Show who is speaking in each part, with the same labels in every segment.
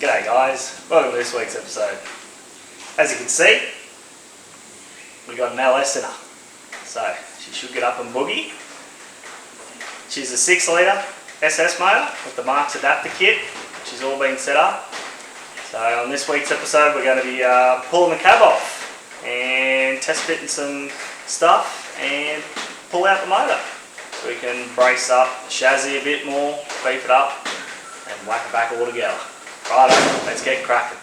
Speaker 1: G'day guys, welcome to this week's episode. As you can see, we got an LS in her, so she should get up and boogie. She's a 6 litre SS motor with the Marks adapter kit, which is all been set up. So on this week's episode we're going to be pulling the cab off and test fitting some stuff and pull out the motor. So we can brace up the chassis a bit more, beef it up and whack it back all together. Righto, let's get cracking.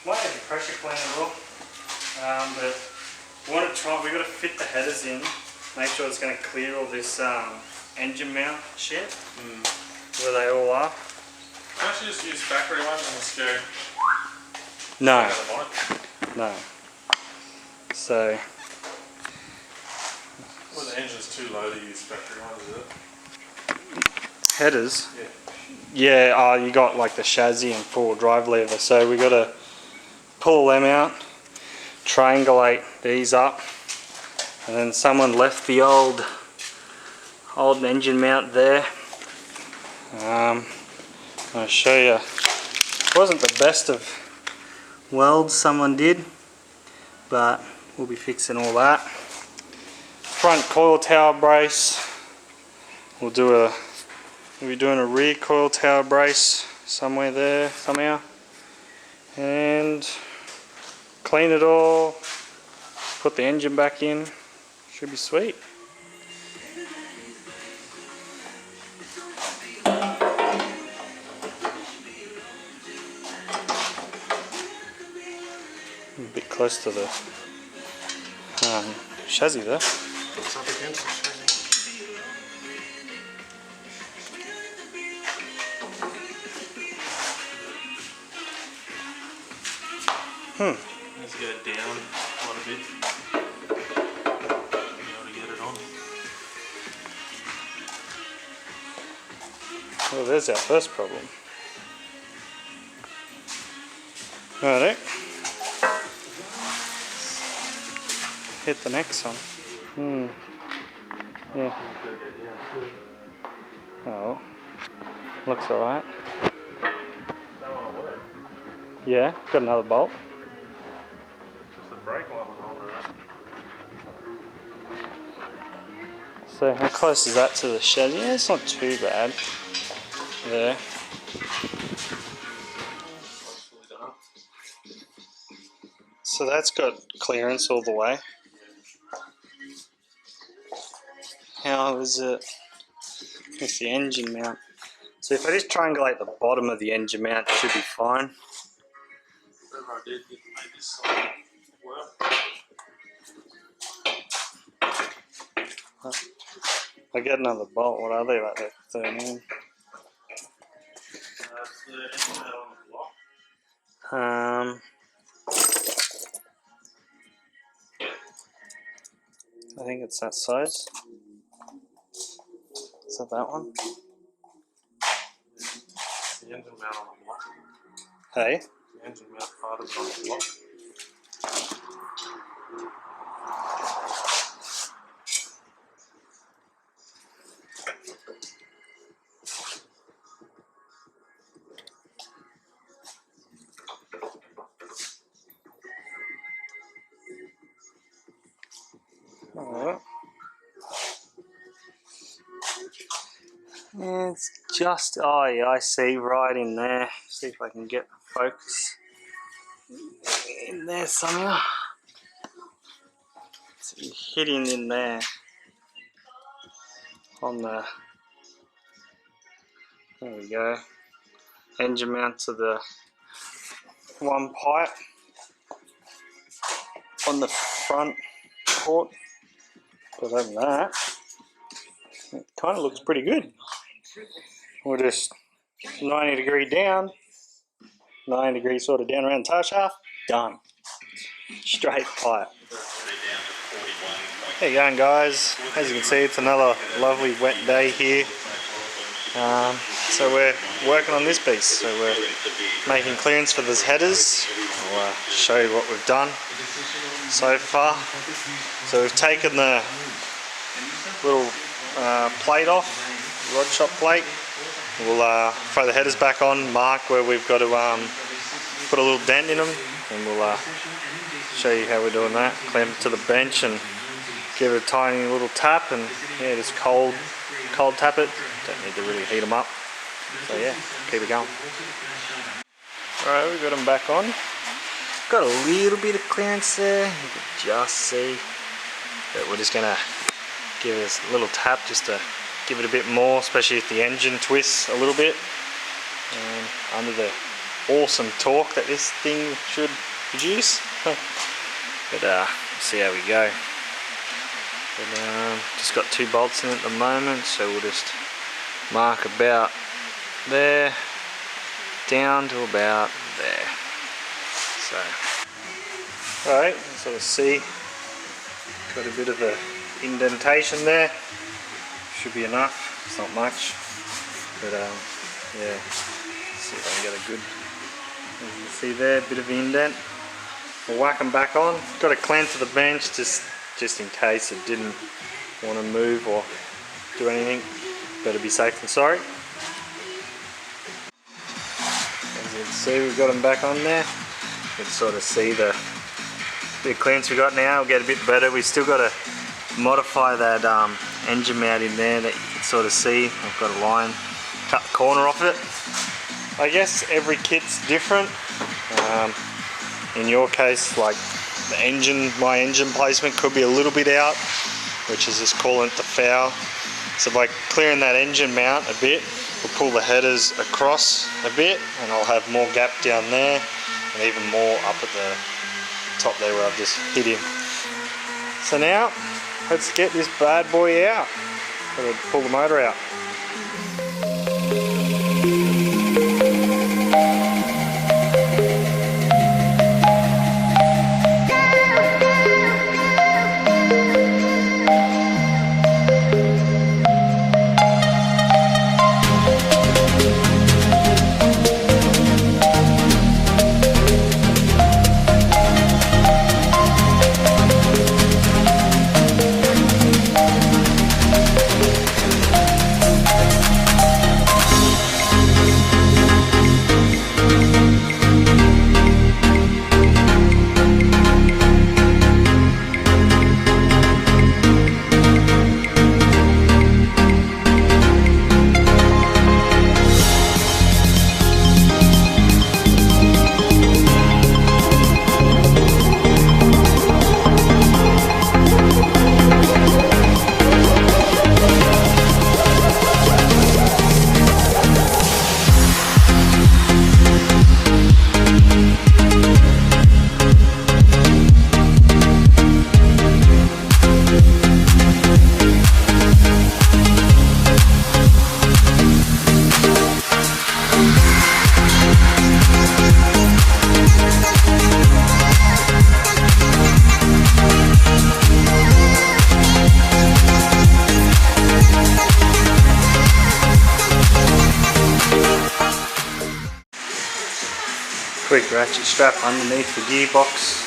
Speaker 1: Might have a pressure cleaner as well, but we've got to fit the headers in, make sure it's going to clear all this engine mount shit, where they all are.
Speaker 2: Can't you just use factory ones and just go?
Speaker 1: No. No. So.
Speaker 2: Well, the engine's too low to use factory ones, is it?
Speaker 1: Headers?
Speaker 2: Yeah.
Speaker 1: Yeah, you got like the chassis and 4-wheel drive lever, so we got to pull them out, triangulate these up, and then someone left the old engine mount there. I'll show you. It wasn't the best of welds doing did, but we'll be fixing all that. Front coil tower brace. We'll be doing a rear coil tower brace somewhere there somehow, and clean it all, put the engine back in. Should be sweet. A bit close to the chassis there.
Speaker 2: It's up against the chassis. Let's go down quite a bit. Be able to get it on.
Speaker 1: Well, there's our first problem. Righto. hit the next one. Yeah. Oh, looks alright. Yeah, got another bolt.
Speaker 2: Just the brake light was on there.
Speaker 1: So how close is that to the shed? Yeah, it's not too bad. There. So that's got clearance all the way. How is it with the engine mount? So if I just triangulate the bottom of the engine mount, it should be fine.
Speaker 2: Whatever I did to make this side work.
Speaker 1: I get another bolt. What are they, like that 13?
Speaker 2: That's the engine mount on the block.
Speaker 1: I think it's that size. Is that one?
Speaker 2: The engine mount on the block.
Speaker 1: Hey?
Speaker 2: The engine mount part is on the block.
Speaker 1: Alright. It's just, oh yeah, I see right in there. See if I can get focus in there somehow. So you're hitting in there on the, there we go, engine mount to the one pipe on the front port. But other than that, it kind of looks pretty good. We'll just 90 degree down, 90 degrees sort of down around the tail shaft, done. Straight pipe. How you going, guys? As you can see, it's another lovely wet day here. So we're working on this piece. So we're making clearance for these headers. I'll show you what we've done so far. So we've taken the little plate off, rod shop plate. We'll throw the headers back on, mark where we've got to put a little dent in them, and we'll show you how we're doing that. Clamp it to the bench and give it a tiny little tap, and yeah, just cold tap it. Don't need to really heat them up. So yeah, keep it going. Alright, we've got them back on. Got a little bit of clearance there, you can just see. But we're just gonna give it a little tap just to give it a bit more, especially if the engine twists a little bit. And under the awesome torque that this thing should produce. But see how we go. But, just got 2 bolts in at the moment, so we'll just mark about there, down to about there. So, alright, sort of see, got a bit of a indentation there. Should be enough, it's not much, but yeah, let's see if I can get a good, as you can see there, a bit of indent. We'll whack them back on. Got to clamp to the bench just in case it didn't want to move or do anything. Better be safe than sorry. As you can see, we've got them back on there. You can sort of see the bit of clearance we got now. We'll get a bit better. We've still got to modify that engine mount in there that you can sort of see. I've got a line, cut the corner off it. I guess every kit's different. In your case, like the engine, my engine placement could be a little bit out, which is just calling it the foul. So by clearing that engine mount a bit, we'll pull the headers across a bit, and I'll have more gap down there and even more up at the top there where I've just hit him. So now, let's get this bad boy out. Gotta pull the motor out. quick ratchet strap underneath the gearbox,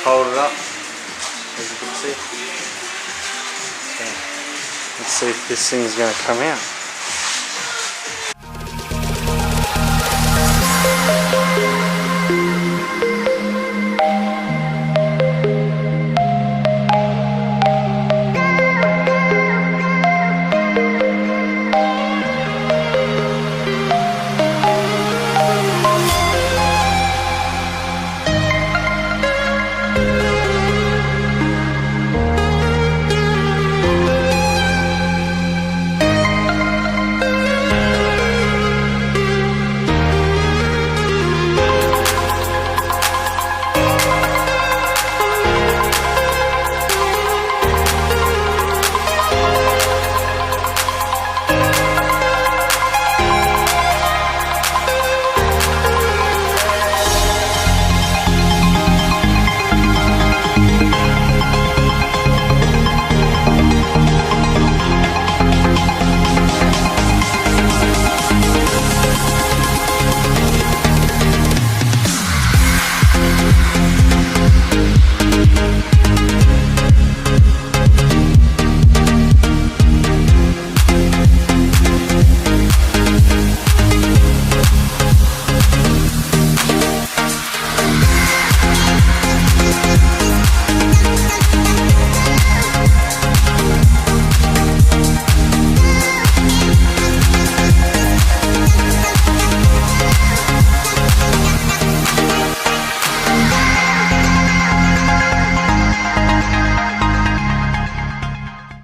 Speaker 1: hold it up, as you can see. So, let's see if this thing's going to come out.